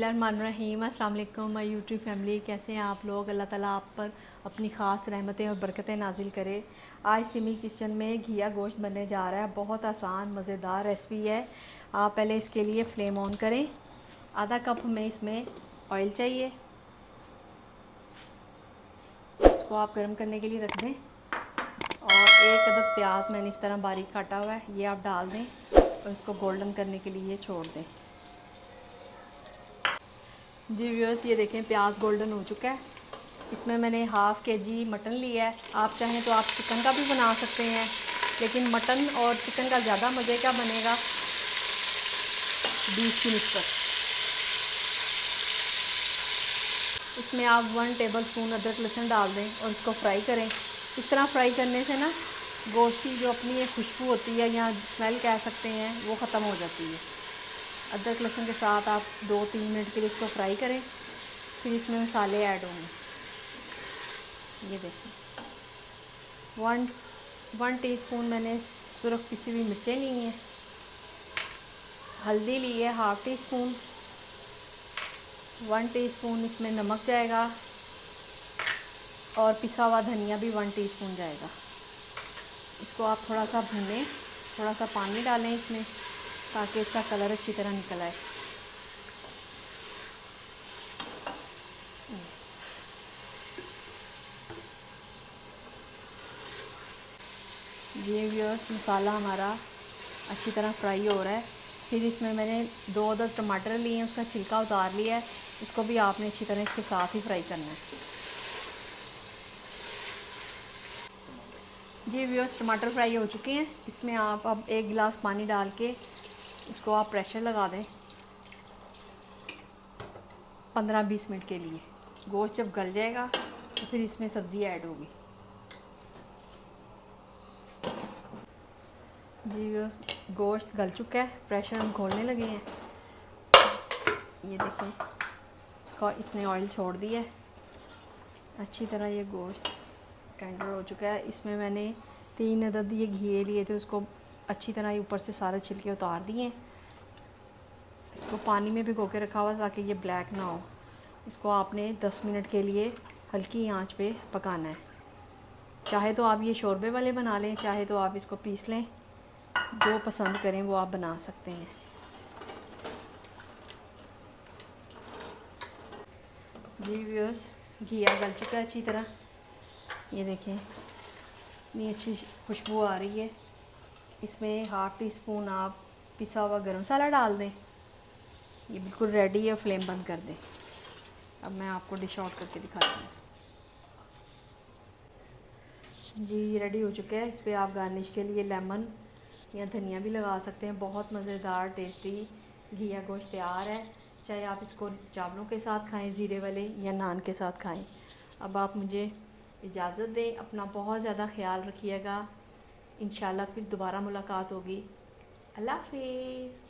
बिस्मिल्लाहिर्रहमानिर्रहीम। अस्सलाम वालेकुम माय यूट्यूब फैमिली, कैसे हैं आप लोग। अल्लाह ताला आप पर अपनी ख़ास रहमतें और बरकतें नाजिल करे। आज सिमी किचन में घिया गोश्त बनने जा रहा है। बहुत आसान मज़ेदार रेसिपी है। आप पहले इसके लिए फ्लेम ऑन करें। आधा कप हमें इसमें ऑयल चाहिए, इसको आप गर्म करने के लिए रख दें। और एक अदद प्याज मैंने इस तरह बारीक काटा हुआ है, ये आप डाल दें और इसको गोल्डन करने के लिए छोड़ दें। जी व्यूअर्स, ये देखें प्याज गोल्डन हो चुका है। इसमें मैंने हाफ़ केजी मटन लिया है। आप चाहें तो आप चिकन का भी बना सकते हैं, लेकिन मटन और चिकन का ज़्यादा मज़े का बनेगा बीफ की निस्बत। इसमें आप 1 टेबल स्पून अदरक लहसुन डाल दें और इसको फ्राई करें। इस तरह फ्राई करने से ना गोश्त की जो अपनी एक खुशबू होती है या स्मेल कह सकते हैं, वो ख़त्म हो जाती है। अदरक लहसुन के साथ आप 2-3 मिनट के लिए इसको फ्राई करें। फिर इसमें मसाले ऐड होंगे। ये देखिए 1 टीस्पून मैंने सुरख पिसी हुई मिर्चें ली हैं। हल्दी ली है हाफ़ टी स्पून। 1 टीस्पून इसमें नमक जाएगा और पिसा हुआ धनिया भी 1 टीस्पून जाएगा। इसको आप थोड़ा सा भूनें, थोड़ा सा पानी डालें इसमें ताकि इसका कलर अच्छी तरह निकल आए। ये व्यूअर्स मसाला हमारा अच्छी तरह फ्राई हो रहा है। फिर इसमें मैंने 2 अदद टमाटर लिए हैं, उसका छिलका उतार लिया है। इसको भी आपने अच्छी तरह इसके साथ ही फ्राई करना है। जी व्यूअर्स, टमाटर फ्राई हो चुके हैं। इसमें आप अब 1 गिलास पानी डाल के इसको आप प्रेशर लगा दें 15-20 मिनट के लिए। गोश्त जब गल जाएगा तो फिर इसमें सब्ज़ी ऐड होगी। जी व्यूअर्स, गोश्त गल चुका है, प्रेशर हम खोलने लगे हैं। ये देखें, इसने ऑयल छोड़ दिया है। अच्छी तरह ये गोश्त टेंडर हो चुका है। इसमें मैंने 3 अदद ये घी लिए थे, उसको अच्छी तरह ऊपर से सारे छिलके उतार दिए। इसको पानी में भिगो के रखा हुआ ताकि ये ब्लैक ना हो। इसको आपने 10 मिनट के लिए हल्की आंच पे पकाना है। चाहे तो आप ये शोरबे वाले बना लें, चाहे तो आप इसको पीस लें, जो पसंद करें वो आप बना सकते हैं। जी व्यूअर्स, घिया गल चुका है अच्छी तरह। ये देखें इतनी अच्छी खुशबू आ रही है। इसमें हाफ़ टी स्पून आप पिसा हुआ गरम मसाला डाल दें। ये बिल्कुल रेडी है, फ्लेम बंद कर दें। अब मैं आपको डिश आउट करके दिखाती हूँ। जी रेडी हो चुका है। इस पर आप गार्निश के लिए लेमन या धनिया भी लगा सकते हैं। बहुत मज़ेदार टेस्टी घिया गोश्त तैयार है। चाहे आप इसको चावलों के साथ खाएं ज़ीरे वाले, या नान के साथ खाएं। अब आप मुझे इजाज़त दें। अपना बहुत ज़्यादा ख्याल रखिएगा। इंशाल्लाह फिर दोबारा मुलाकात होगी। अल्लाह हाफ़िज़।